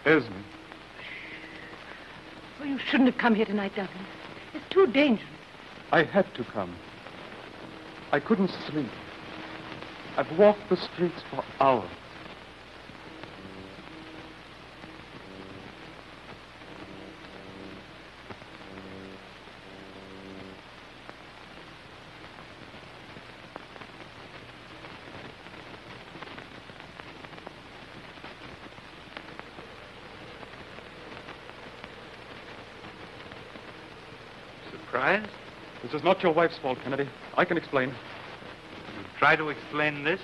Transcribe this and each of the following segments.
Esme. Oh, you shouldn't have come here tonight, Douglas. It's too dangerous. I had to come. I couldn't sleep. I've walked the streets for hours. Surprised? This is not your wife's fault, Kennedy. I can explain. Try to explain this.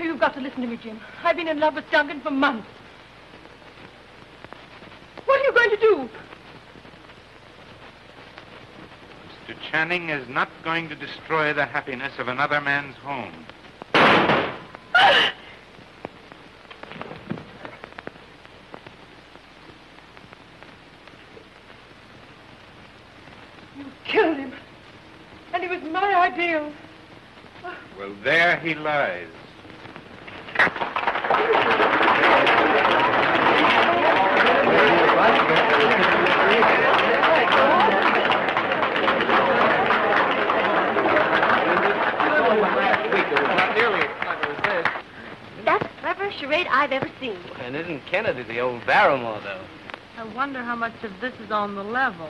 You've got to listen to me, Jim. I've been in love with Duncan for months. What are you going to do? Mr. Channing is not going to destroy the happiness of another man's home. You killed him. And he was my ideal. Well, there he lies. That's the cleverest charade I've ever seen. And isn't Kennedy the old Barrymore, though? I wonder how much of this is on the level.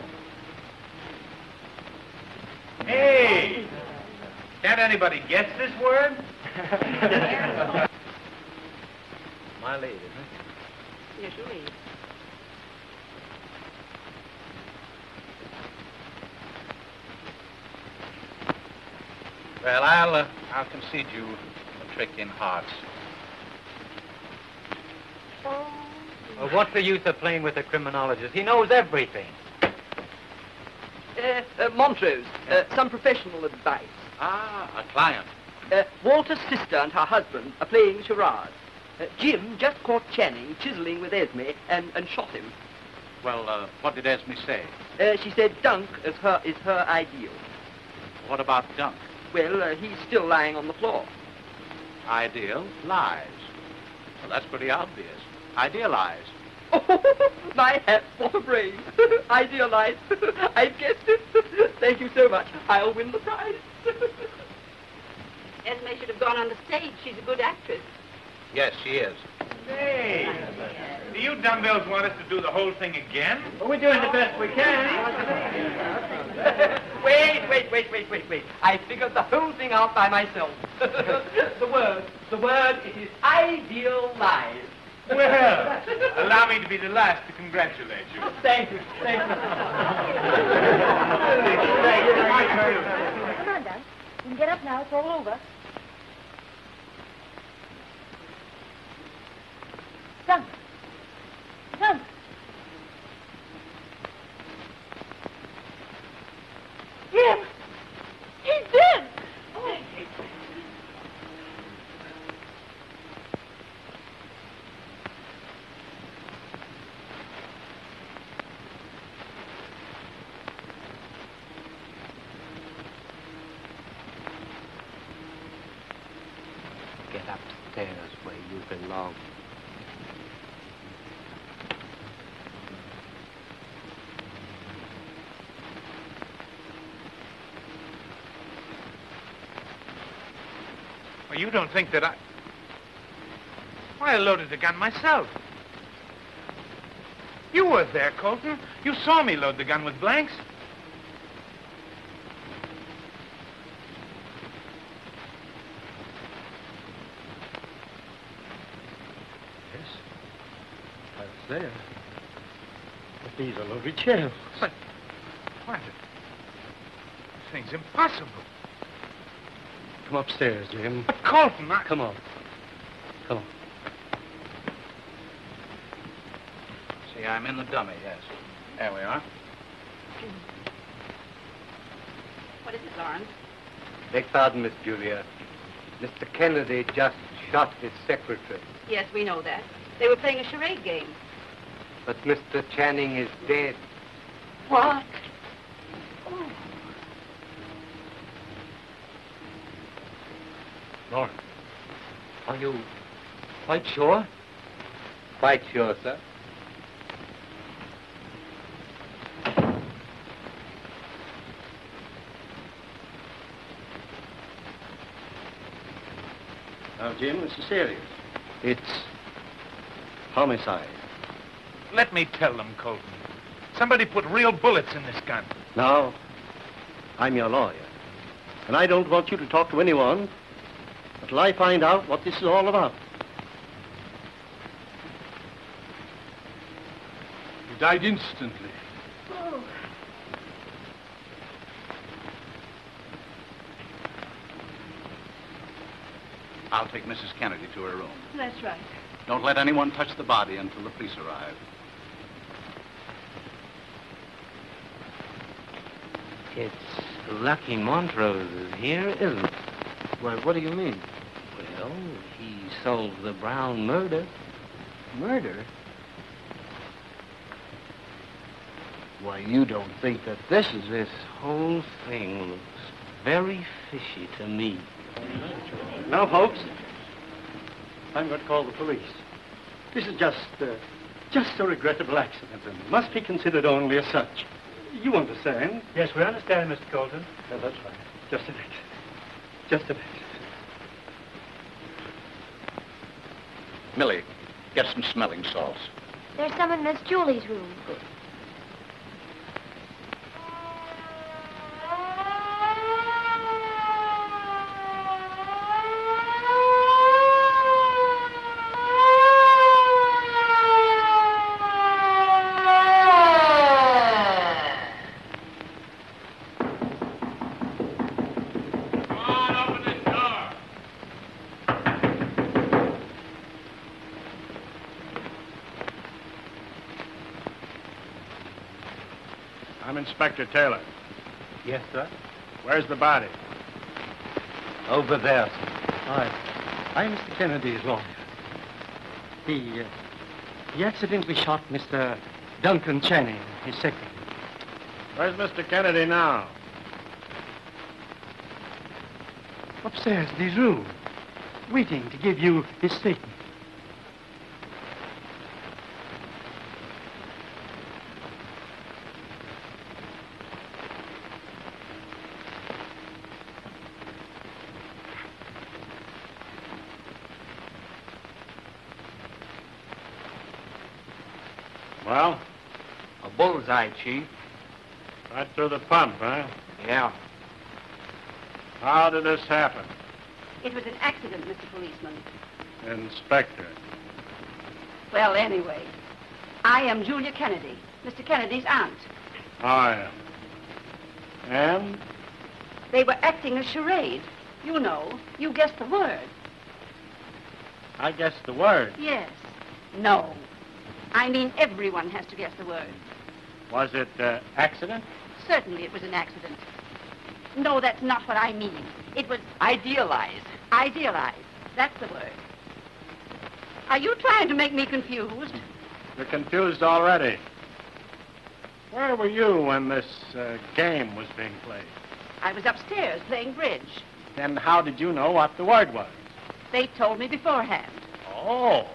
Hey! Can't anybody guess this word? My lead, isn't it? Here's your lead. Well, I'll concede you a trick in hearts. Well, what's the use of playing with a criminologist? He knows everything. Montrose, some professional advice. Ah, a client. Walter's sister and her husband are playing charades. Jim just caught Channing chiseling with Esme and shot him. Well, what did Esme say? She said Dunk is her ideal. What about Dunk? Well, he's still lying on the floor. Ideal lies. Well, that's pretty obvious. Idealize. Oh, my hat, what a brain. Idealize. I've guessed it. Thank you so much. I'll win the prize. Esme should have gone on the stage. She's a good actress. Yes, she is. Hey, do you dumbbells want us to do the whole thing again? Well, we're doing the best we can. Wait. I figured the whole thing out by myself. The word, it is idealize. Well, allow me to be the last to congratulate you. Thank you. Come on, Dunk. You can get up now. It's all over. Dunk. Jim! He's dead! Oh. Get upstairs where you belong. Well, you don't think that Why, I loaded the gun myself. You were there, Colton. You saw me load the gun with blanks. Yes, I was there. But these are loaded shells. But, why, this thing's impossible. Come upstairs, Jim. But, Colton, Come on. See, I'm in the dummy, yes. There we are. What is it, Lawrence? Beg pardon, Miss Julia. Mr. Kennedy just shot his secretary. Yes, we know that. They were playing a charade game. But Mr. Channing is dead. What? Lawrence, are you quite sure? Quite sure, sir. Now, Jim, this is serious. It's homicide. Let me tell them, Colton. Somebody put real bullets in this gun. Now, I'm your lawyer. And I don't want you to talk to anyone until I find out what this is all about. He died instantly. Oh. I'll take Mrs. Kennedy to her room. That's right. Don't let anyone touch the body until the police arrive. It's lucky Montrose is here, isn't it? Why, what do you mean? Well, he solved the Brown murder. Murder? Why, you don't think that this is... This whole thing looks very fishy to me. Now, folks, I'm going to call the police. This is just a regrettable accident and must be considered only as such. You understand? Yes, we understand, Mr. Colton. Yeah, that's right. Just a bit. Just a bit. Millie, get some smelling salts. There's some in Miss Julie's room. I'm Inspector Taylor. Yes, sir? Where's the body? Over there, sir. I'm Mr. Kennedy's lawyer. He accidentally shot Mr. Duncan Channing, his secretary. Where's Mr. Kennedy now? Upstairs in his room, waiting to give you his statement. Well, A bullseye, Chief. right through the pump, huh? Yeah. How did this happen? It was an accident, Mr. Policeman. Inspector. Well, anyway, I am Julia Kennedy, Mr. Kennedy's aunt. I am. And? They were acting a charade. You know, you guessed the word. I guessed the word. Yes. No. I mean, everyone has to guess the word. Was it accident? Certainly it was an accident. No, that's not what I mean. It was Idealized. idealized. That's the word. Are you trying to make me confused? You're confused already. Where were you when this game was being played? I was upstairs playing bridge. Then how did you know what the word was? They told me beforehand. Oh,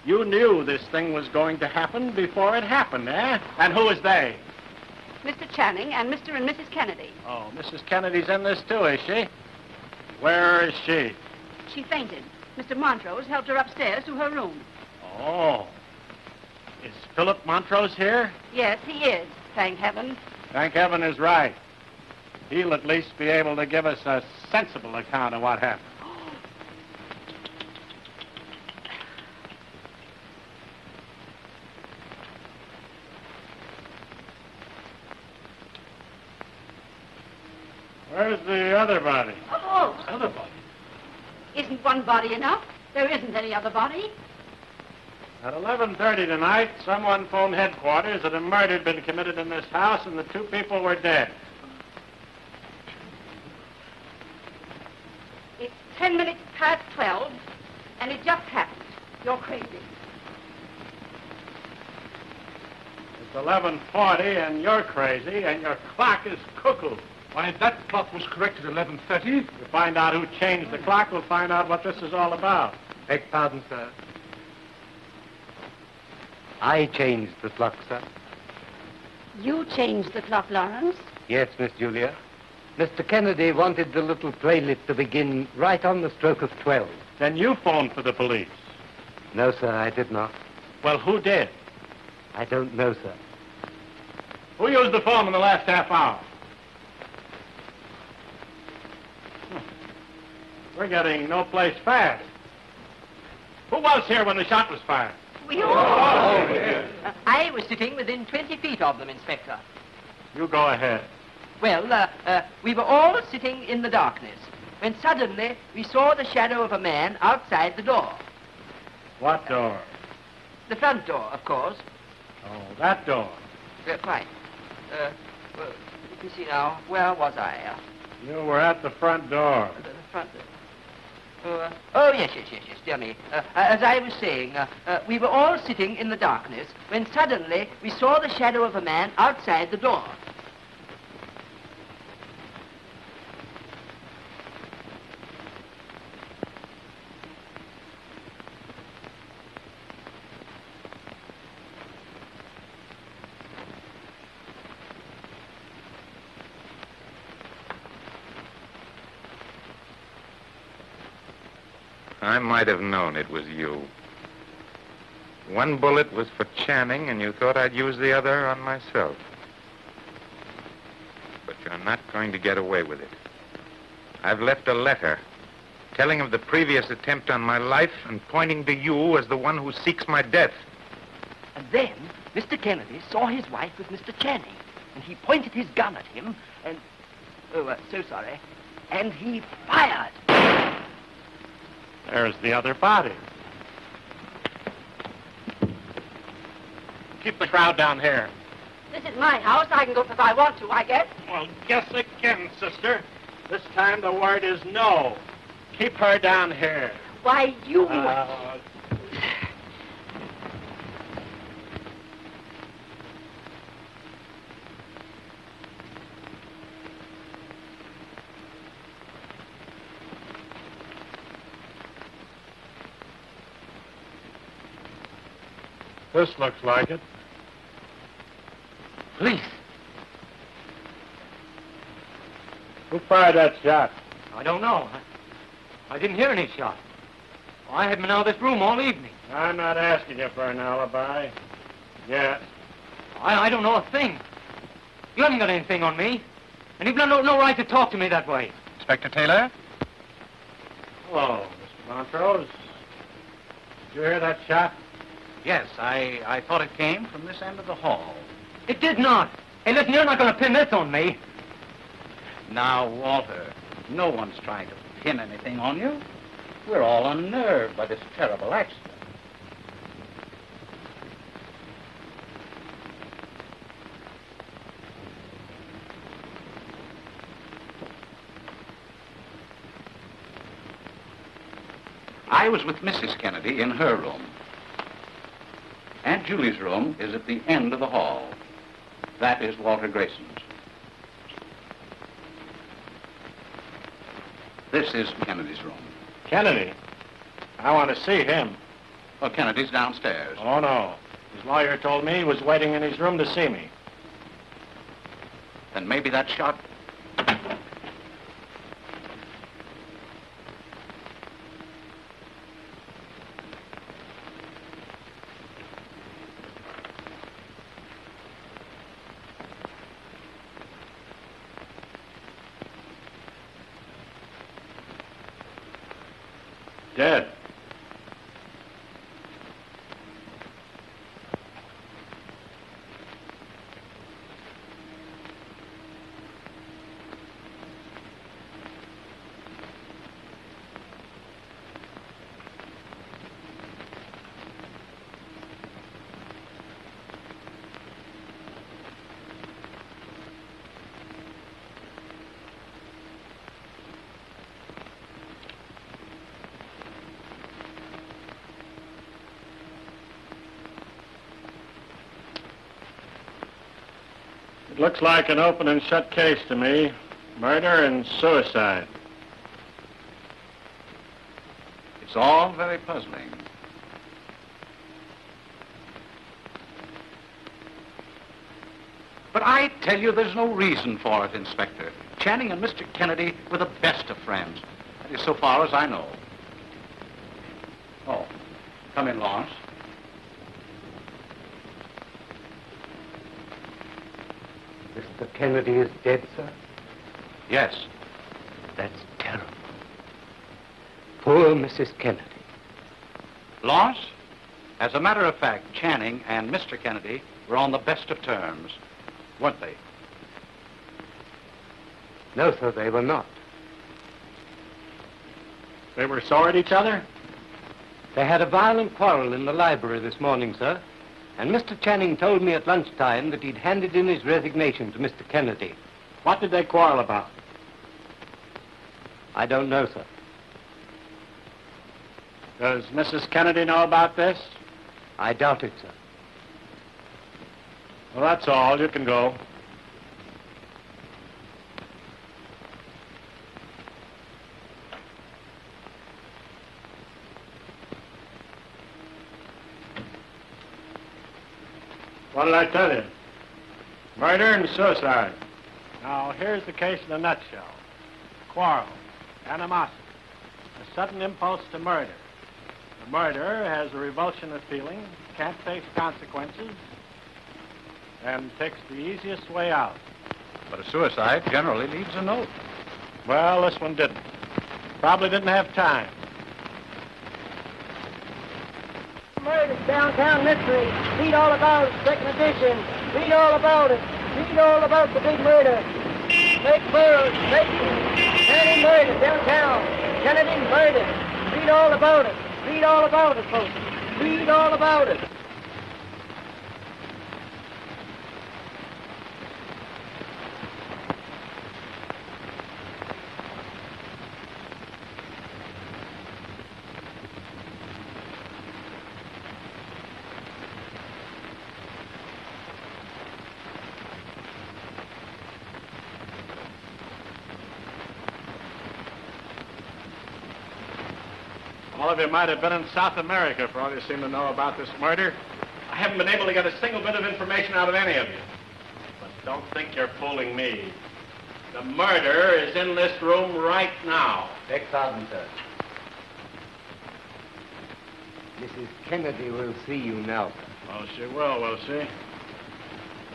you knew this thing was going to happen before it happened, eh? And who was they? Mr. Channing and Mr. and Mrs. Kennedy. Oh, Mrs. Kennedy's in this too, is she? Where is she? She fainted. Mr. Montrose helped her upstairs to her room. Oh. Is Philip Montrose here? Yes, he is, thank heaven. Thank heaven is right. He'll at least be able to give us a sensible account of what happened. Where's the other body? Oh, Other body? isn't one body enough? There isn't any other body. At 11:30 tonight, someone phoned headquarters that a murder had been committed in this house and the two people were dead. It's 10 minutes past 12, and it just happened. You're crazy. It's 11:40 and you're crazy and your clock is cuckoo. Why, that clock was correct at 11:30. To find out who changed the clock, we'll find out what this is all about. Beg pardon, sir. I changed the clock, sir. You changed the clock, Lawrence. Yes, Miss Julia. Mr. Kennedy wanted the little playlet to begin right on the stroke of 12. Then you phoned for the police. No, sir, I did not. Well, who did? I don't know, sir. Who used the phone in the last half hour? We're getting no place fast. Who was here when the shot was fired? We all. I was sitting within 20 feet of them, Inspector. You go ahead. Well, we were all sitting in the darkness when suddenly we saw the shadow of a man outside the door. What door? The front door, of course. Oh, that door. Quite. Well, let me see now. Where was I? You were at the front door. The front door. Oh, yes. Dear me. As I was saying, we were all sitting in the darkness when suddenly we saw the shadow of a man outside the door. I might have known it was you. One bullet was for Channing, and you thought I'd use the other on myself. But you're not going to get away with it. I've left a letter telling of the previous attempt on my life and pointing to you as the one who seeks my death. And then Mr. Kennedy saw his wife with Mr. Channing, and he pointed his gun at him, and... so sorry. And he fired. There's the other body. Keep the crowd down here. This is my house. I can go if I want to, I guess. Well, guess again, sister. This time the word is no. Keep her down here. Why, you... This looks like it. Police. Who fired that shot? I don't know. I didn't hear any shot. I haven't been out of this room all evening. I'm not asking you for an alibi. Yes. I don't know a thing. You haven't got anything on me. And you've no right to talk to me that way. Inspector Taylor? Hello, Mr. Montrose. Did you hear that shot? Yes, I thought it came from this end of the hall. It did not. Hey, listen, you're not going to pin this on me. Now, Walter, no one's trying to pin anything on you. We're all unnerved by this terrible accident. I was with Mrs. Kennedy in her room. Aunt Julie's room is at the end of the hall. That is Walter Grayson's. This is Kennedy's room. Kennedy? I want to see him. Well, Kennedy's downstairs. Oh, no. His lawyer told me he was waiting in his room to see me. Then maybe that shot... Dead. It looks like an open and shut case to me. Murder and suicide. It's all very puzzling. But I tell you, there's no reason for it, Inspector. Channing and Mr. Kennedy were the best of friends. That is so far as I know. Come in, Lawrence. Mr. Kennedy is dead, sir? Yes. That's terrible. Poor Mrs. Kennedy. Lawrence, as a matter of fact, Channing and Mr. Kennedy were on the best of terms, weren't they? No, sir, they were not. They were sore at each other? They had a violent quarrel in the library this morning, sir. And Mr. Channing told me at lunchtime that he'd handed in his resignation to Mr. Kennedy. What did they quarrel about? I don't know, sir. Does Mrs. Kennedy know about this? I doubt it, sir. Well, that's all. You can go. What did I tell you? Murder and suicide. Now, here's the case in a nutshell. Quarrel, animosity, a sudden impulse to murder. The murderer has a revulsion of feeling, can't face consequences, and takes the easiest way out. But a suicide generally leaves a note. Well, this one didn't. Probably didn't have time. Murder, downtown mystery. Read all about it, second edition. Read all about it. Read all about the big murder. Make Burroughs, Kennedy murder, downtown. Kennedy murder. Read all about it. Read all about it, folks. Read all about it. All of you might have been in South America for all you seem to know about this murder. I haven't been able to get a single bit of information out of any of you. But don't think you're fooling me. The murderer is in this room right now. Beg pardon, sir. Mrs. Kennedy will see you now, sir. Oh, she will, will she?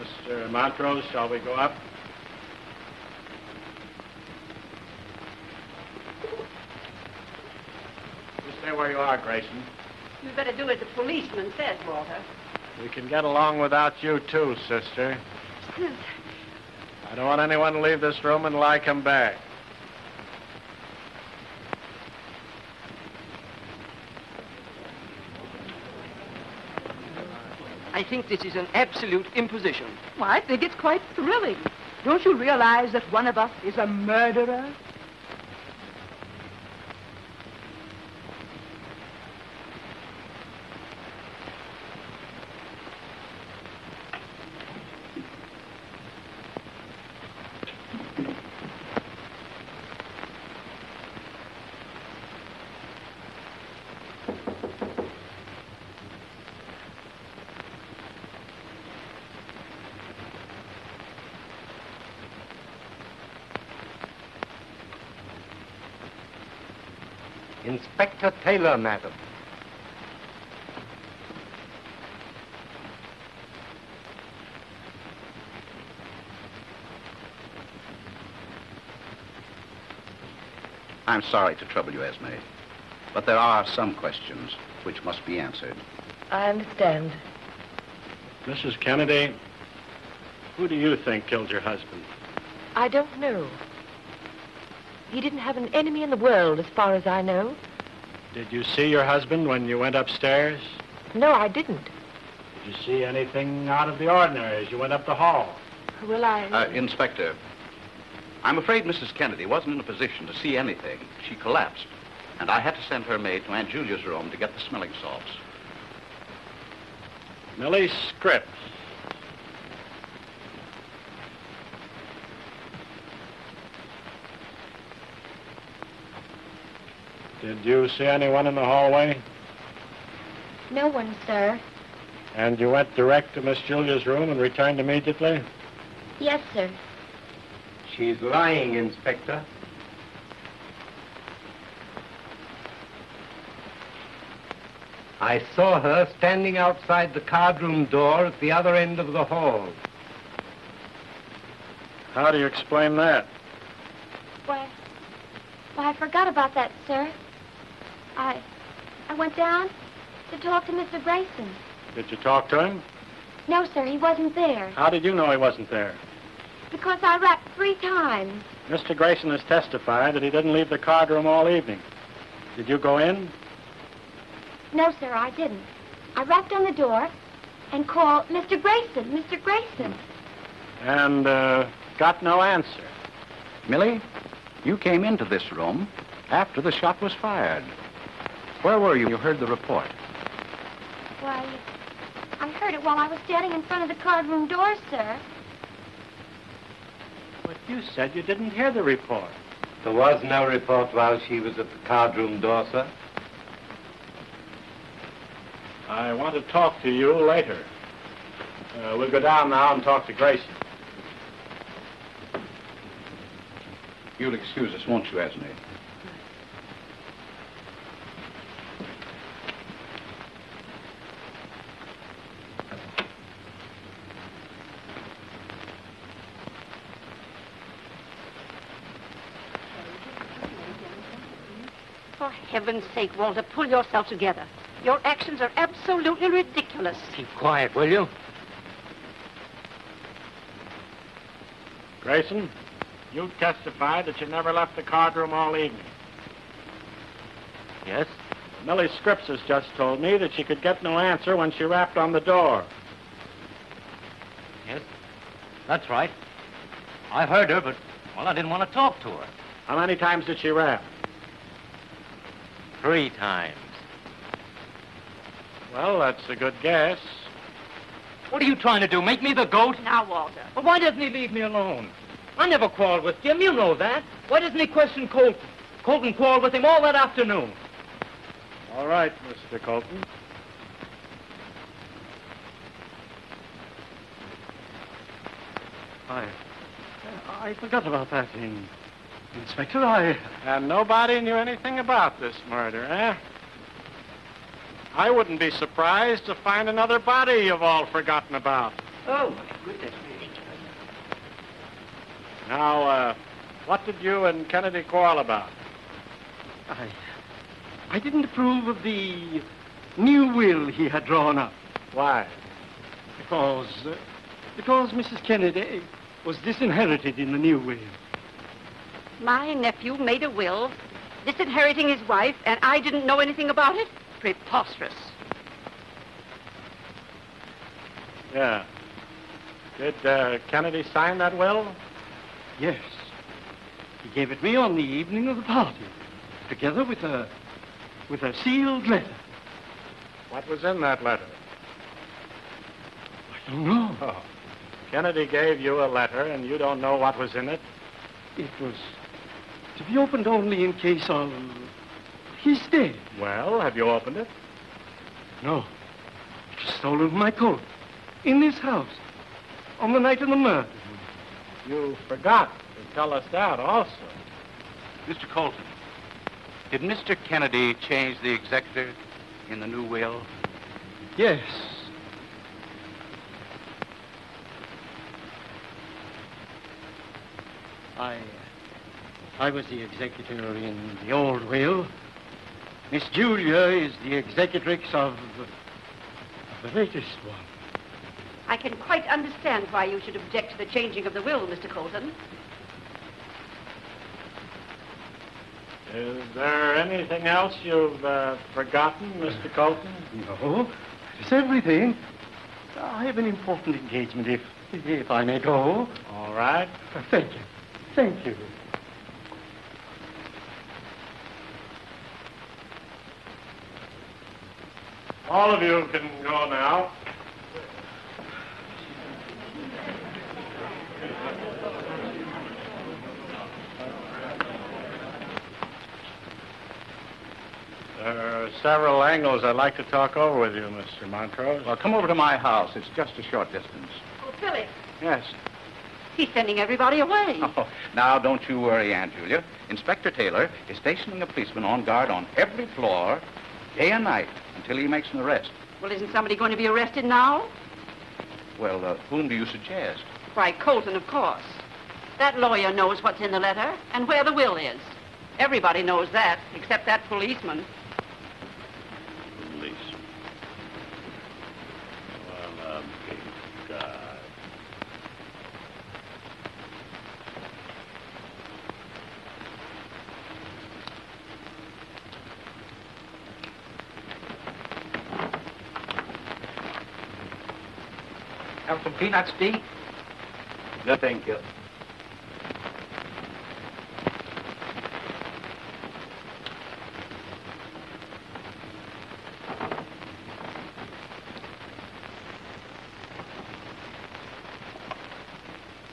Mr. Montrose, shall we go up? You stay where you are, Grayson. You better do as the policeman says, Walter. We can get along without you, too, sister. I don't want anyone to leave this room until I come back. I think this is an absolute imposition. Well, I think it's quite thrilling. Don't you realize that one of us is a murderer? Inspector Taylor, madam. I'm sorry to trouble you, Esme, but there are some questions which must be answered. I understand. Mrs. Kennedy, who do you think killed your husband? I don't know. He didn't have an enemy in the world, as far as I know. Did you see your husband when you went upstairs? No, I didn't. Did you see anything out of the ordinary as you went up the hall? Well, Inspector, I'm afraid Mrs. Kennedy wasn't in a position to see anything. She collapsed, and I had to send her maid to Aunt Julia's room to get the smelling salts. Millie Scripps. Did you see anyone in the hallway? No one, sir. And you went direct to Miss Julia's room and returned immediately? Yes, sir. She's lying, Inspector. I saw her standing outside the card-room door at the other end of the hall. How do you explain that? Why, I forgot about that, sir. I went down to talk to Mr. Grayson. Did you talk to him? No, sir, he wasn't there. How did you know he wasn't there? Because I rapped 3 times. Mr. Grayson has testified that he didn't leave the card room all evening. Did you go in? No, sir, I didn't. I rapped on the door and called Mr. Grayson, Mr. Grayson. And, got no answer. Millie, you came into this room after the shot was fired. Where were you? You heard the report. Why, I heard it while I was standing in front of the card room door, sir. But you said you didn't hear the report. There was no report while she was at the card-room door, sir. I want to talk to you later. We'll go down now and talk to Grayson. You'll excuse us, won't you, Esme? For heaven's sake, Walter, pull yourself together. Your actions are absolutely ridiculous. Keep quiet, will you? Grayson, you testified that you never left the card room all evening. Yes? Millie Scripps has just told me that she could get no answer when she rapped on the door. Yes, that's right. I heard her, but, well, I didn't want to talk to her. How many times did she rap? 3 times. Well, that's a good guess. What are you trying to do, make me the goat? Now, Walter. Well, why doesn't he leave me alone? I never quarreled with Jim, you know that. Why doesn't he question Colton? Colton quarreled with him all that afternoon. All right, Mr. Colton. I forgot about that, Inspector. And nobody knew anything about this murder, eh? I wouldn't be surprised to find another body you've all forgotten about. Oh, my goodness me. Now, what did you and Kennedy quarrel about? I didn't approve of the new will he had drawn up. Why? Because Mrs. Kennedy was disinherited in the new will. My nephew made a will, disinheriting his wife, and I didn't know anything about it? Preposterous. Yeah. Did Kennedy sign that will? Yes. He gave it me on the evening of the party, together with a sealed letter. What was in that letter? I don't know. Oh. Kennedy gave you a letter, and you don't know what was in it? It was to be opened only in case of his death. Well, have you opened it? No. It was stolen from my coat, in this house, on the night of the murder. You forgot to tell us that also. Mr. Colton, did Mr. Kennedy change the executor in the new will? Yes. I was the executor in the old will. Miss Julia is the executrix of the latest one. I can quite understand why you should object to the changing of the will, Mr. Colton. Is there anything else you've forgotten, Mr. Colton? No, it's everything. I have an important engagement, if I may go. All right. Thank you. Thank you. All of you can go now. There are several angles I'd like to talk over with you, Mr. Montrose. Well, come over to my house. It's just a short distance. Oh, Philip, Yes. he's sending everybody away. Oh, now, don't you worry, Aunt Julia. Inspector Taylor is stationing a policeman on guard on every floor, day and night. until he makes an arrest. Well, isn't somebody going to be arrested now? Well, whom do you suggest? Why, Colton, of course. That lawyer knows what's in the letter and where the will is. Everybody knows that, except that policeman. Police. Well, a big guy. Have some peanuts, Dee? No, thank you.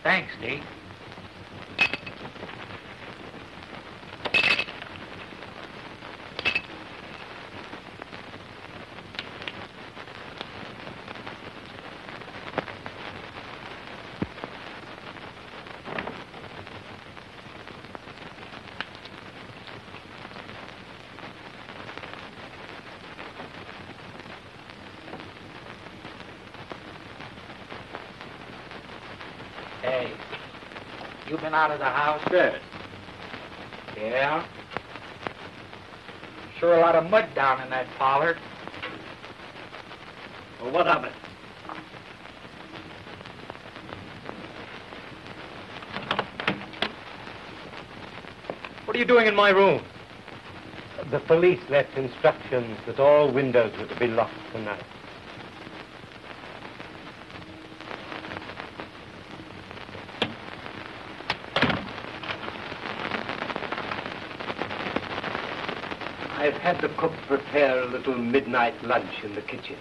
Thanks, Dee. Hey, you been out of the house? Yes. Yeah? Sure a lot of mud down in that parlor. Well, what of it? What are you doing in my room? The police left instructions that all windows were to be locked tonight. I've had the cook prepare a little midnight lunch in the kitchen.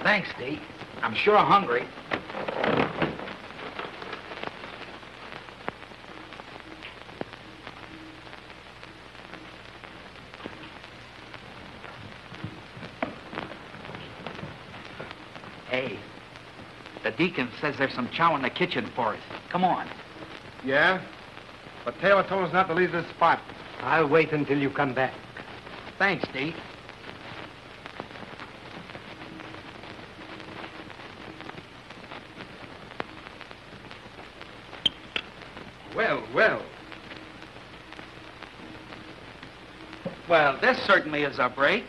Thanks, Dee. I'm sure hungry. Hey, the deacon says there's some chow in the kitchen for us. Come on. Yeah? But Taylor told us not to leave this spot. I'll wait until you come back. Thanks, Dee. Well, well. Well, this certainly is a break.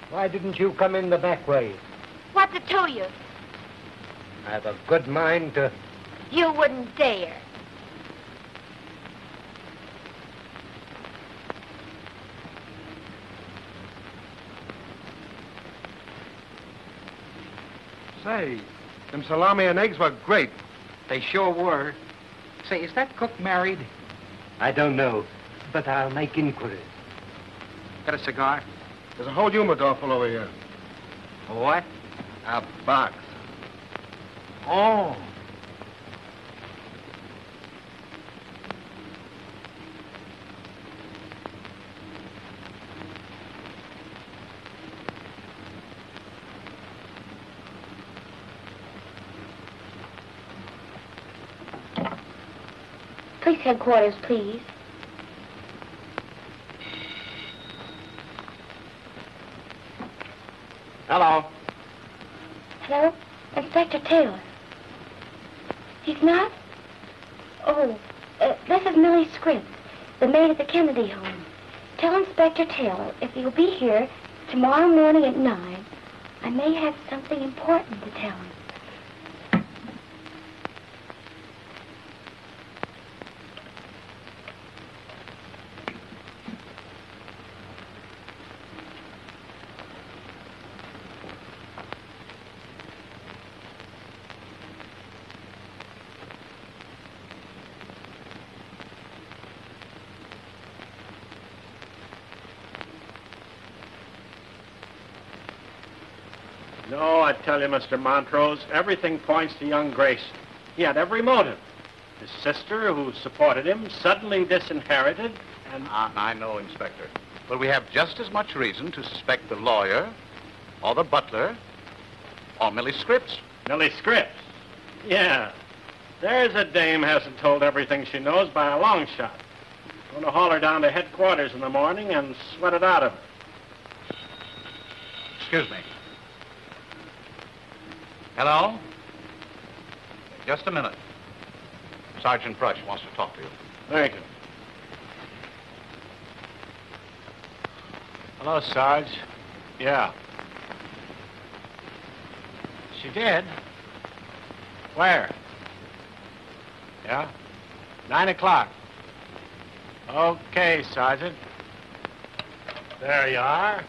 Why didn't you come in the back way? What's it to you? I have a good mind to... You wouldn't dare. Say, them salami and eggs were great. They sure were. Say, is that cook married? I don't know, but I'll make inquiries. Got a cigar? There's a whole humidor full over here. What? A box. Oh. Police headquarters, please. Hello. Hello? Inspector Taylor. He's not? Oh, this is Millie Scripps, the maid at the Kennedy home. Tell Inspector Taylor if he'll be here tomorrow morning at 9, I may have something important to tell him. No, I tell you, Mr. Montrose, everything points to young Grayson. He had every motive. His sister, who supported him, suddenly disinherited, and... I know, Inspector. But we have just as much reason to suspect the lawyer, or the butler, or Millie Scripps. Millie Scripps? Yeah. There's a dame hasn't told everything she knows by a long shot. Going to haul her down to headquarters in the morning and sweat it out of her. Excuse me. Hello? Just a minute. Sergeant Brush wants to talk to you. Thank you. Hello, Sarge. Yeah. She did? Where? Yeah? 9 o'clock. Okay, Sergeant. There you are.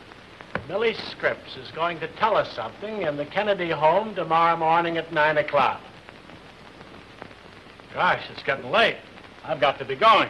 Millie Scripps is going to tell us something in the Kennedy home tomorrow morning at 9 o'clock. Gosh, it's getting late. I've got to be going.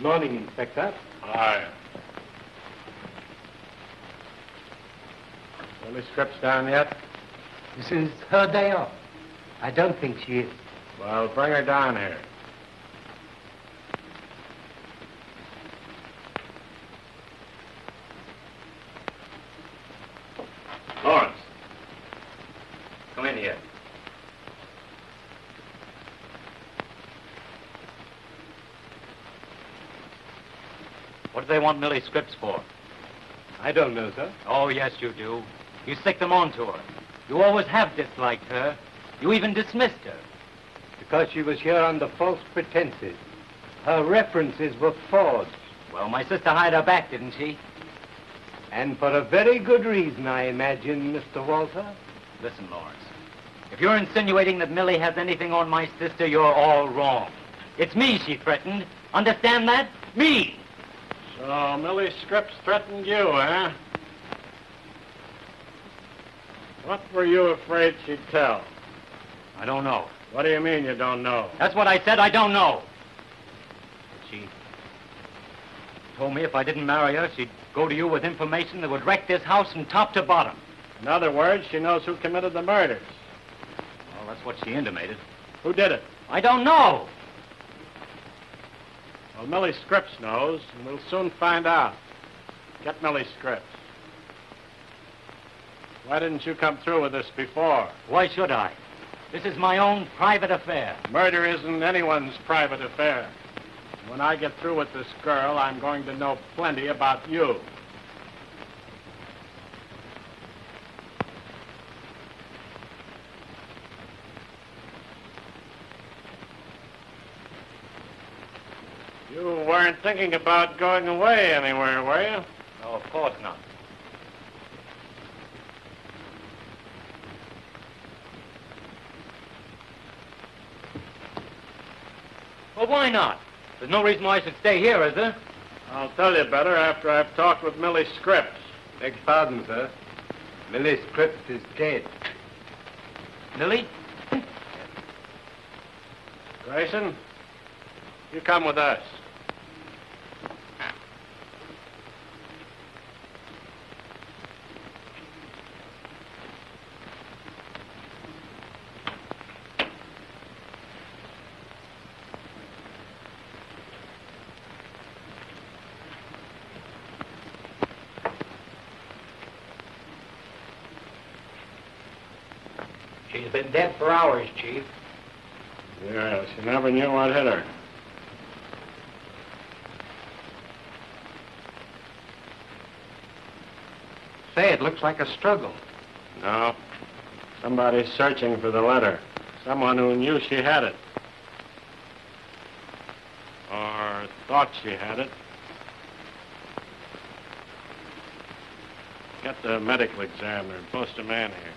Morning, Inspector. Hi. Millie Scripps down yet? This is her day off. I don't think she is. Well, bring her down here. Lawrence. Come in here. What do they want Millie Scripps for? I don't know, sir. Oh, yes, you do. You stick them on to her. You always have disliked her. You even dismissed her. Because she was here under false pretenses. Her references were forged. Well, my sister hired her back, didn't she? And for a very good reason, I imagine, Mr. Walter. Listen, Lawrence. If you're insinuating that Millie has anything on my sister, you're all wrong. It's me she threatened. Understand that? Me! So Millie Scripps threatened you, huh? What were you afraid she'd tell? I don't know. What do you mean you don't know? That's what I said. I don't know. She told me if I didn't marry her, she'd go to you with information that would wreck this house from top to bottom. In other words, she knows who committed the murders. Well, that's what she intimated. Who did it? I don't know. Well, Millie Scripps knows, and we'll soon find out. Get Millie Scripps. Why didn't you come through with this before? Why should I? This is my own private affair. Murder isn't anyone's private affair. When I get through with this girl, I'm going to know plenty about you. You weren't thinking about going away anywhere, were you? No, of course not. Well, why not? There's no reason why I should stay here, is there? I'll tell you better after I've talked with Millie Scripps. Beg pardon, sir. Millie Scripps is dead. Millie? Grayson, you come with us. She's been dead for hours, Chief. Yeah, she never knew what hit her. Say, it looks like a struggle. No. Somebody's searching for the letter. Someone who knew she had it. Or thought she had it. Get the medical examiner and post a man here.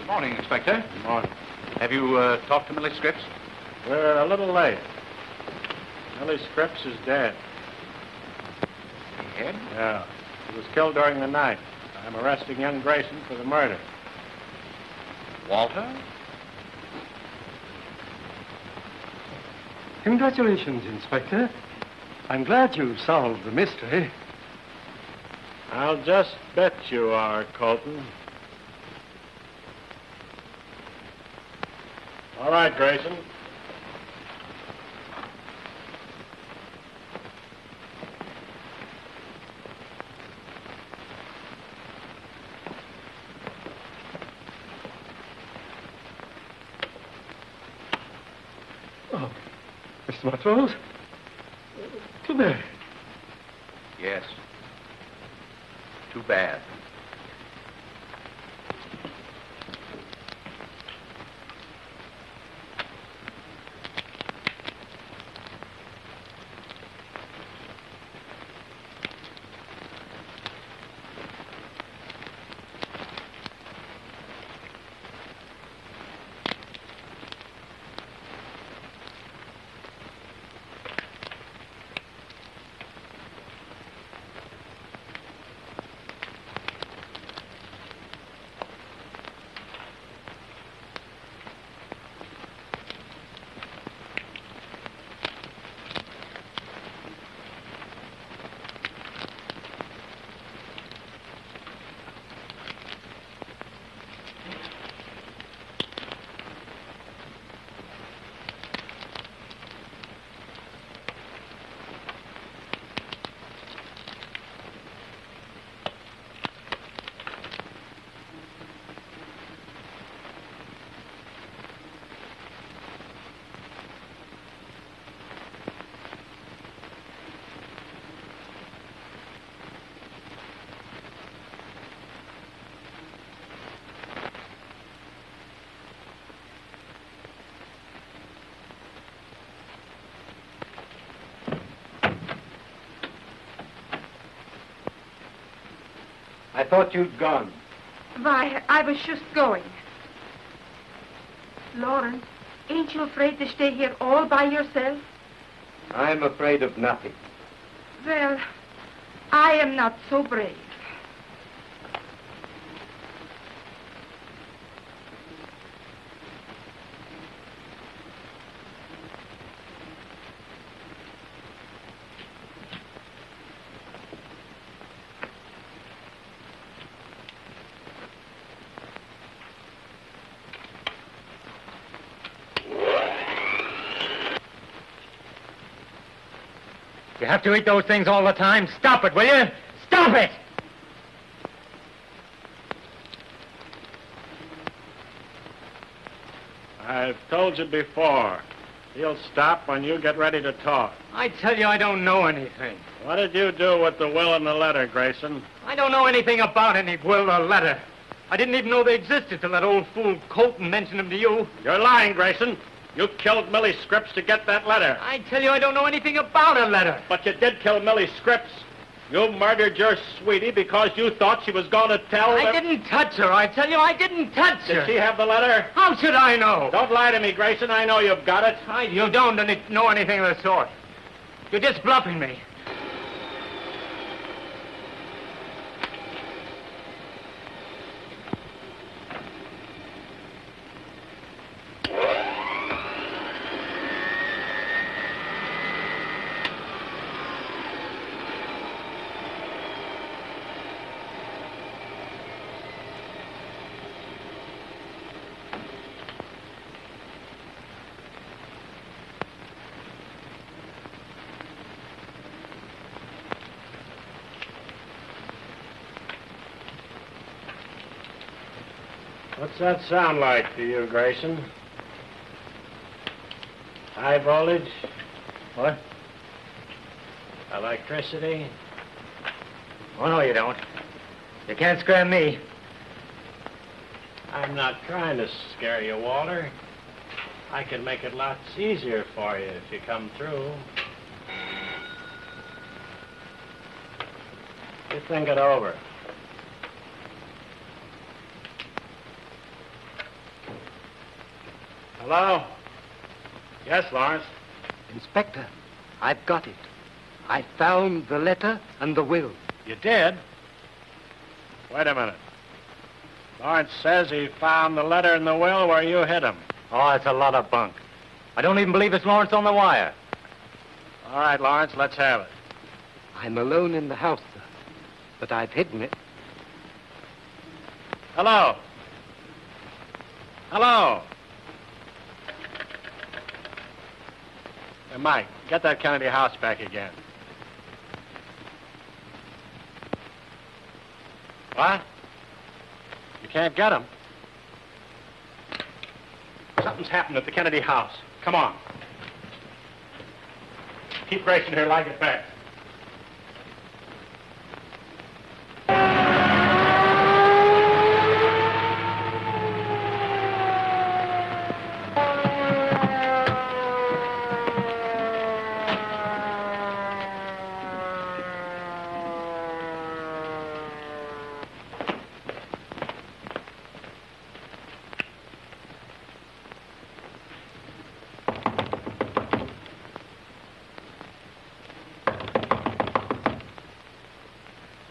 Morning, Inspector. Good morning. Have you talked to Millie Scripps? We're a little late. Millie Scripps is dead. Dead? Yeah. She was killed during the night. I'm arresting young Grayson for the murder. Walter? Congratulations, Inspector. I'm glad you solved the mystery. I'll just bet you are, Colton. All right, Grayson. Oh, Mr. Montrose. Too bad. Yes. Too bad. I thought you'd gone. Why, I was just going. Lawrence, ain't you afraid to stay here all by yourself? I'm afraid of nothing. Well, I am not so brave. You have to eat those things all the time. Stop it, will you? Stop it! I've told you before. He'll stop when you get ready to talk. I tell you, I don't know anything. What did you do with the will and the letter, Grayson? I don't know anything about any will or letter. I didn't even know they existed till that old fool Colton mentioned them to you. You're lying, Grayson. You killed Millie Scripps to get that letter. I tell you, I don't know anything about a letter. But you did kill Millie Scripps. You murdered your sweetie because you thought she was going to tell... I didn't touch her. I tell you, I didn't touch her. Did she have the letter? How should I know? Don't lie to me, Grayson. I know you've got it. You don't know anything of the sort. You're just bluffing me. What's that sound like to you, Grayson? High voltage? What? Electricity? Oh, no, you don't. You can't scare me. I'm not trying to scare you, Walter. I can make it lots easier for you if you come through. You think it over. Hello? Yes, Lawrence? Inspector, I've got it. I found the letter and the will. You did? Wait a minute. Lawrence says he found the letter and the will where you hid him. Oh, it's a lot of bunk. I don't even believe it's Lawrence on the wire. All right, Lawrence, let's have it. I'm alone in the house, sir, but I've hidden it. Hello? Hello? Hey, Mike, get that Kennedy house back again. What? You can't get him? Something's happened at the Kennedy house. Come on. Keep racing here like it back.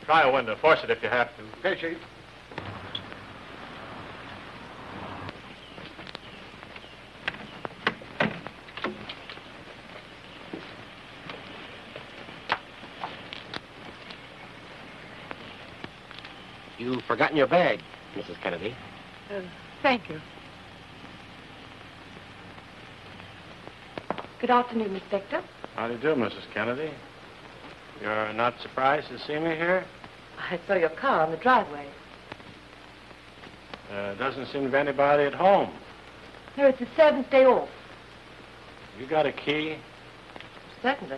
Try a window. Force it if you have to. Okay, Chief. You've forgotten your bag, Mrs. Kennedy. Thank you. Good afternoon, Inspector. How do you do, Mrs. Kennedy? You're not surprised to see me here? I saw your car on the driveway. Doesn't seem to be anybody at home. No, it's the servant's day off. You got a key? Certainly.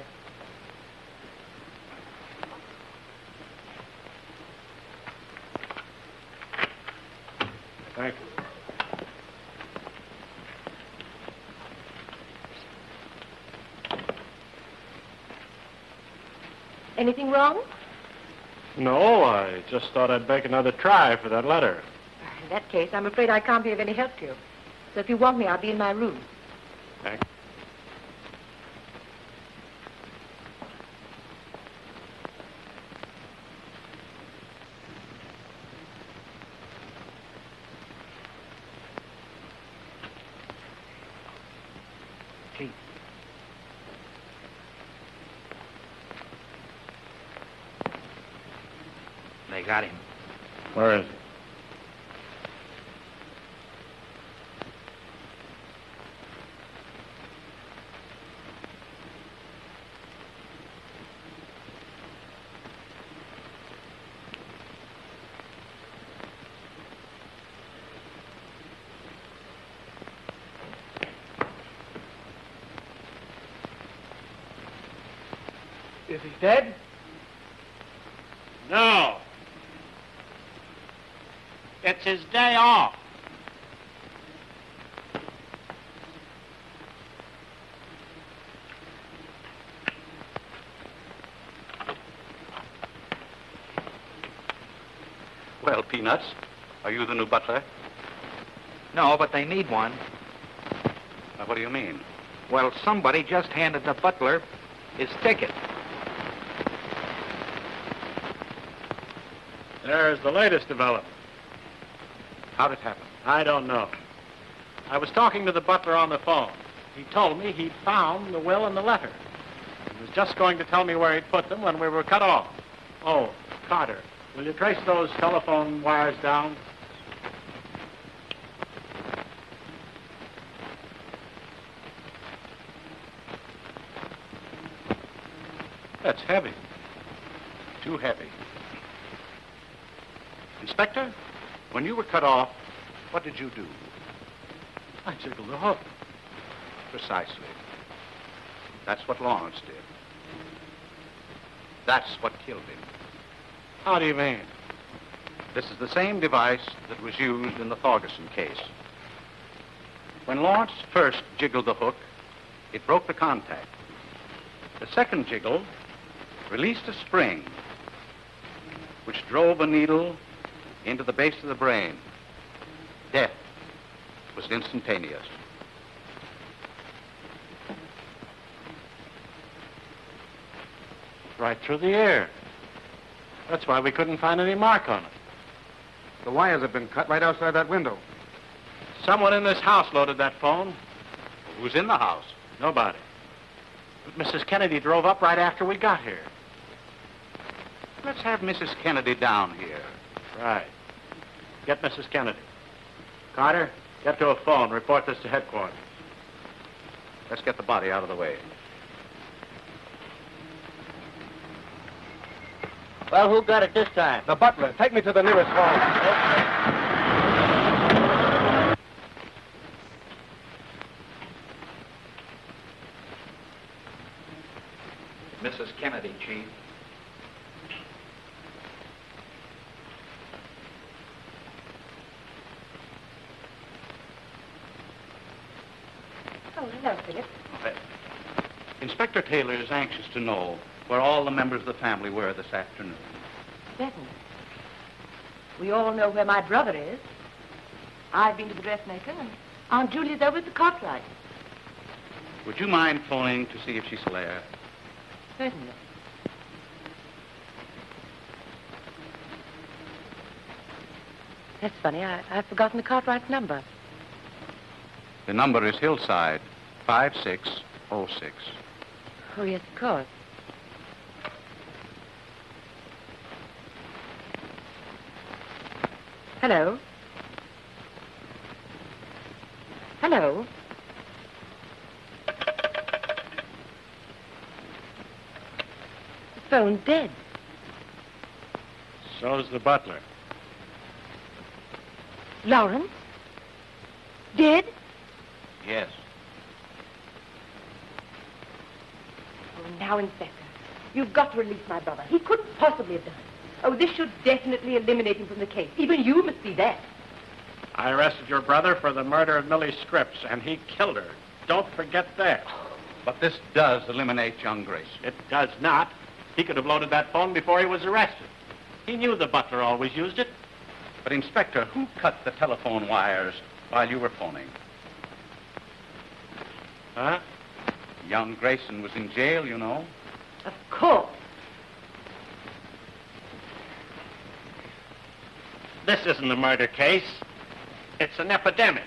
Thank you. Anything wrong? No, I just thought I'd make another try for that letter. In that case, I'm afraid I can't be of any help to you. So if you want me, I'll be in my room. Thank you. They got him. Where is he? Is he dead? No. It's his day off. Well, Peanuts, are you the new butler? No, but they need one. What do you mean? Well, somebody just handed the butler his ticket. There's the latest development. How'd it happen? I don't know. I was talking to the butler on the phone. He told me he'd found the will and the letter. He was just going to tell me where he'd put them when we were cut off. Oh, Carter, will you trace those telephone wires down? That's heavy. Too heavy. Inspector, when you were cut off, what did you do? I jiggled the hook. Precisely. That's what Lawrence did. That's what killed him. How do you mean? This is the same device that was used in the Thorgerson case. When Lawrence first jiggled the hook, it broke the contact. The second jiggle released a spring, which drove a needle into the base of the brain. Death was instantaneous. Right through the ear. That's why we couldn't find any mark on it. The wires have been cut right outside that window. Someone in this house loaded that phone. Who's in the house? Nobody. But Mrs. Kennedy drove up right after we got here. Let's have Mrs. Kennedy down here. Right. Get Mrs. Kennedy. Carter, get to a phone. Report this to headquarters. Let's get the body out of the way. Well, who got it this time? The butler. Take me to the nearest phone. Mrs. Kennedy, Chief. Oh, hello, Philip. Inspector Taylor is anxious to know where all the members of the family were this afternoon. Certainly. We all know where my brother is. I've been to the dressmaker, and Aunt Julia's over at the Cartwright. Would you mind phoning to see if she's there? Certainly. That's funny. I've forgotten the Cartwright's number. The number is Hillside 5606. Oh, yes, of course. Hello? Hello? The phone's dead. So's the butler. Lawrence? Dead? Yes. Oh, now, Inspector, you've got to release my brother. He couldn't possibly have done it. Oh, this should definitely eliminate him from the case. Even you must see that. I arrested your brother for the murder of Millie Scripps, and he killed her. Don't forget that. But this does eliminate young Grayson. It does not. He could have loaded that phone before he was arrested. He knew the butler always used it. But, Inspector, who cut the telephone wires while you were phoning? Huh? Young Grayson was in jail, you know. Of course. This isn't a murder case. It's an epidemic.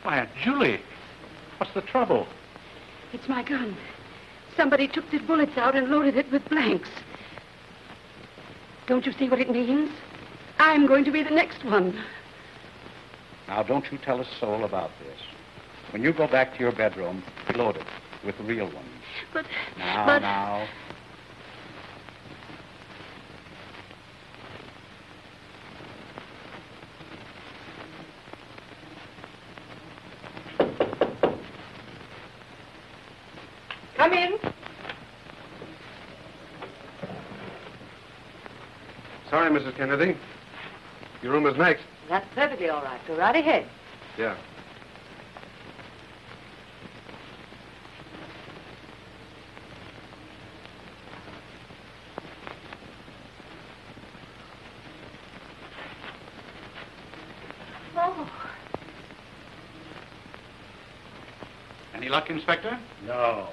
Why, Aunt Julie, what's the trouble? It's my gun. Somebody took the bullets out and loaded it with blanks. Don't you see what it means? I'm going to be the next one. Now, don't you tell a soul about this. When you go back to your bedroom, load it with the real one. But... Now. Come in. Sorry, Mrs. Kennedy. Your room is next. That's perfectly all right. Go right ahead. Yeah. Oh. Any luck, Inspector? No.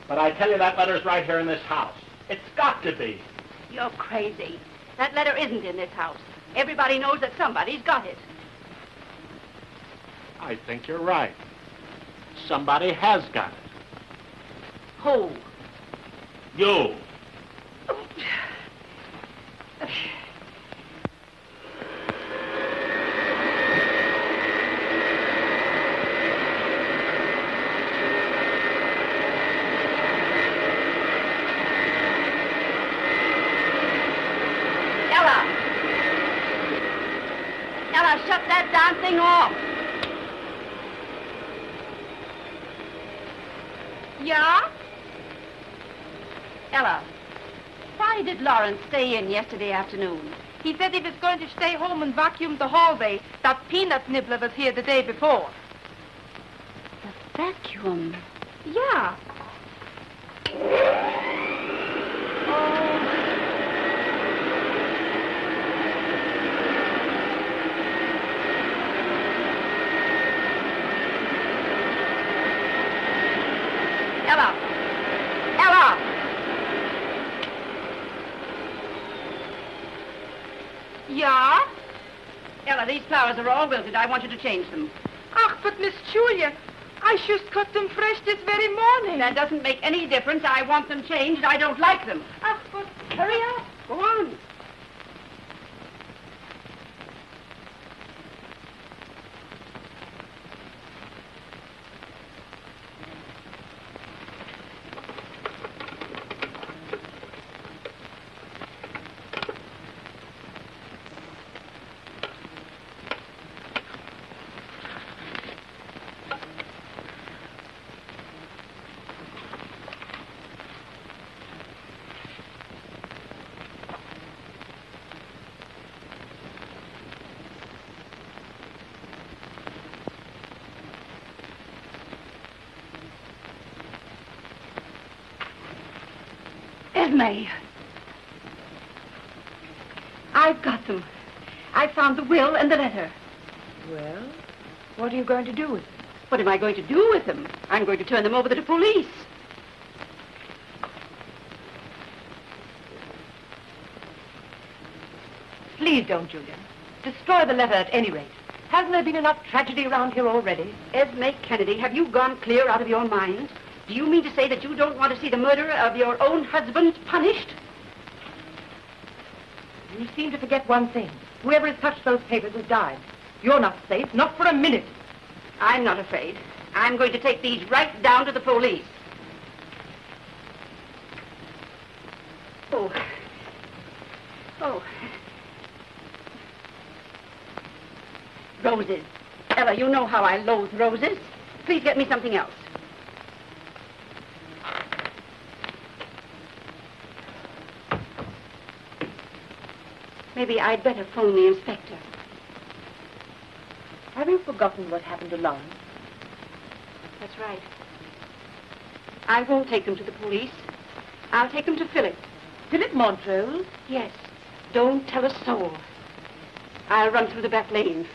But I tell you, that letter's right here in this house. It's got to be. You're crazy. That letter isn't in this house. Everybody knows that somebody's got it. I think you're right. Somebody has got it. Who? You. Ella, shut that darn thing off. Yeah? Ella, why did Lawrence stay in yesterday afternoon? He said he was going to stay home and vacuum the hallway. That peanut nibbler was here the day before. The vacuum? Yeah. Ella! Ella! Yeah? Ella, these flowers are all wilted. I want you to change them. Ach, but Miss Julia, I just cut them fresh this very morning. That doesn't make any difference. I want them changed. I don't like them. Ach, but... Hurry up. Go on. Esme. I've got them. I found the will and the letter. Well, what are you going to do with them? What am I going to do with them? I'm going to turn them over to the police. Please don't, Julia. Destroy the letter at any rate. Hasn't there been enough tragedy around here already? Esme Kennedy, have you gone clear out of your mind? Do you mean to say that you don't want to see the murderer of your own husband punished? You seem to forget one thing. Whoever has touched those papers has died. You're not safe, not for a minute. I'm not afraid. I'm going to take these right down to the police. Oh. Oh. Roses. Ella, you know how I loathe roses. Please get me something else. Maybe I'd better phone the inspector. Have you forgotten what happened to Lawrence? That's right. I won't take them to the police. I'll take them to Philip. Philip Montrose? Yes. Don't tell a soul. I'll run through the back lane.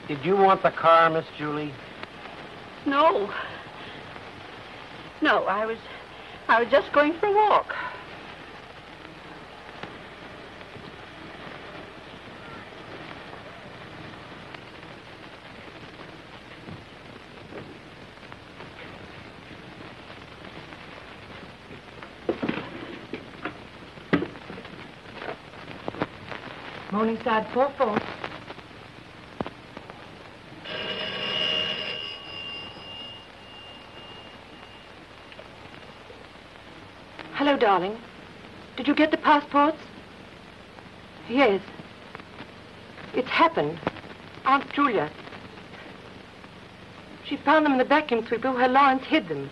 Did you want the car, Miss Julie? No. No, I was just going for a walk. Morningside 4-4. Hello, darling. Did you get the passports? Yes. It's happened. Aunt Julia. She found them in the vacuum sweeper where Lawrence hid them.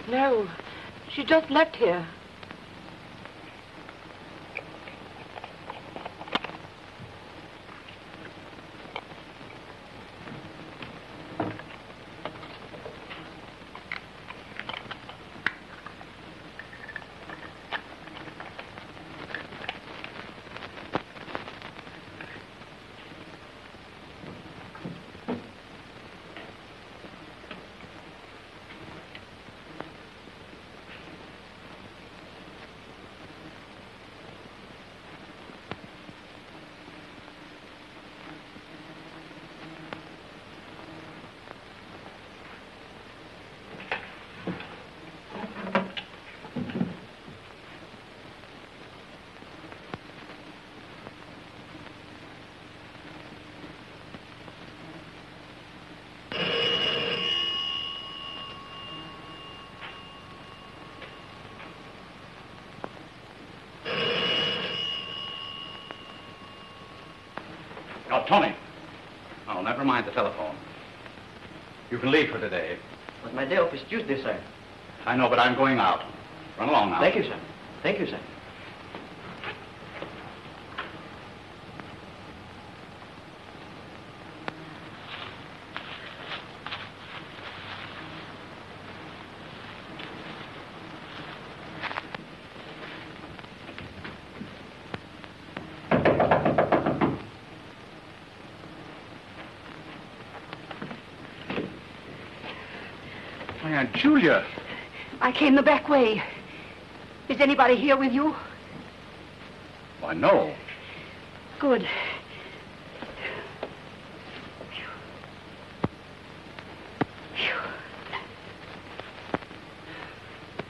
No, she just left here. Oh, Tony. Oh, never mind the telephone. You can leave for today. But my day off is Tuesday, sir. I know, but I'm going out. Run along now. Thank you, sir. Thank you, sir. My Aunt Julia. I came the back way. Is anybody here with you? Why, no. Good.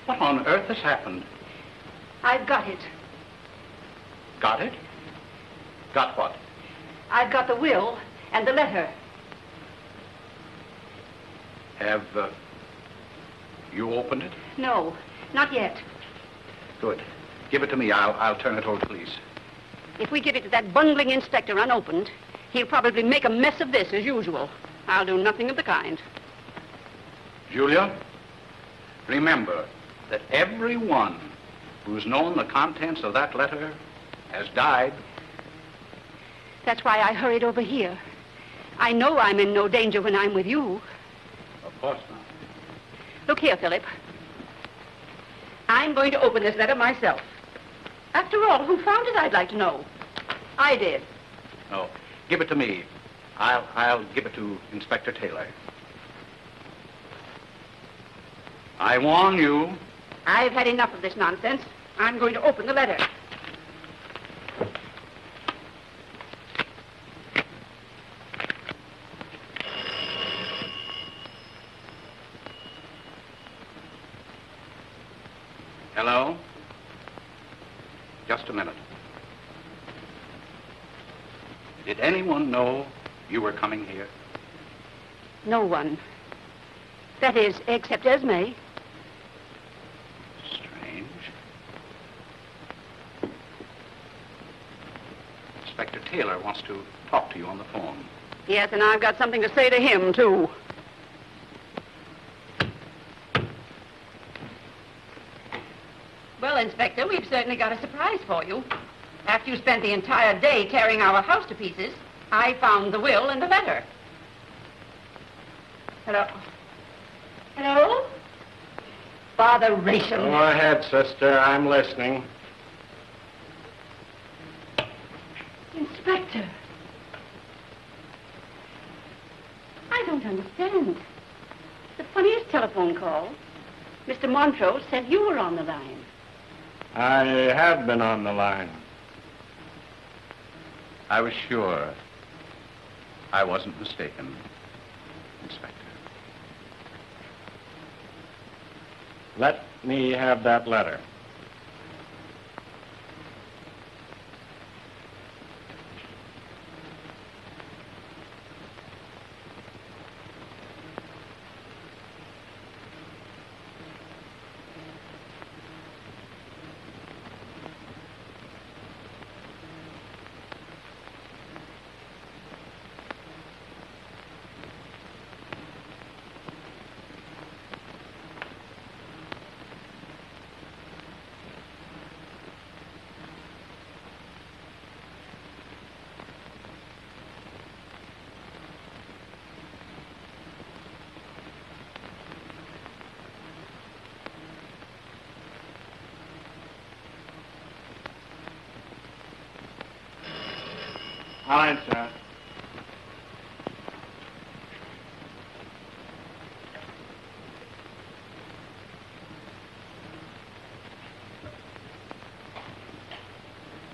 What on earth has happened? I've got it. Got it? Got what? I've got the will and the letter. Have, you opened it? No, not yet. Good. Give it to me. I'll turn it over to police. If we give it to that bungling inspector unopened, he'll probably make a mess of this as usual. I'll do nothing of the kind. Julia, remember that everyone who's known the contents of that letter has died. That's why I hurried over here. I know I'm in no danger when I'm with you. Of course not. Look here, Philip. I'm going to open this letter myself. After all, who found it, I'd like to know. I did. No, give it to me. I'll give it to Inspector Taylor. I warn you. I've had enough of this nonsense. I'm going to open the letter. Hello? Just a minute. Did anyone know you were coming here? No one. That is, except Esme. Strange. Inspector Taylor wants to talk to you on the phone. Yes, and I've got something to say to him, too. Well, Inspector, we've certainly got a surprise for you. After you spent the entire day tearing our house to pieces, I found the will and the letter. Hello? Hello? Botheration. Go ahead, sister. I'm listening. Inspector. I don't understand. The funniest telephone call. Mr. Montrose said you were on the line. I have been on the line. I was sure I wasn't mistaken, Inspector. Let me have that letter. I'll answer.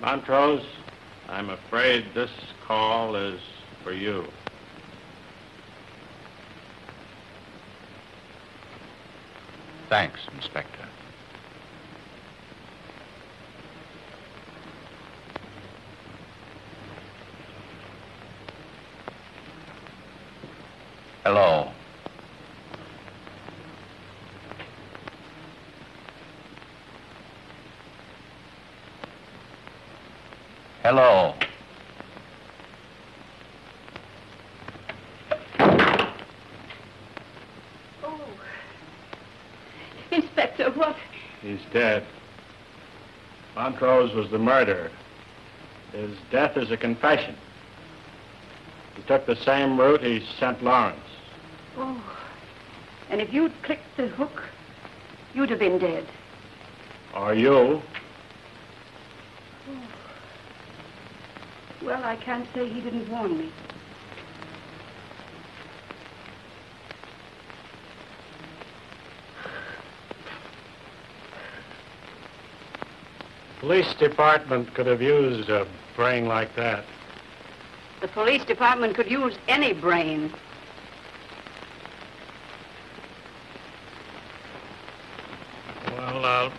Montrose, I'm afraid this call is for you. Thanks, Inspector. Hello. Hello. Oh. Inspector, what? He's dead. Montrose was the murderer. His death is a confession. He took the same route he sent Lawrence. Oh. And if you'd clicked the hook, you'd have been dead. Or you. Oh. Well, I can't say he didn't warn me. Police department could have used a brain like that. The police department could use any brain. Well,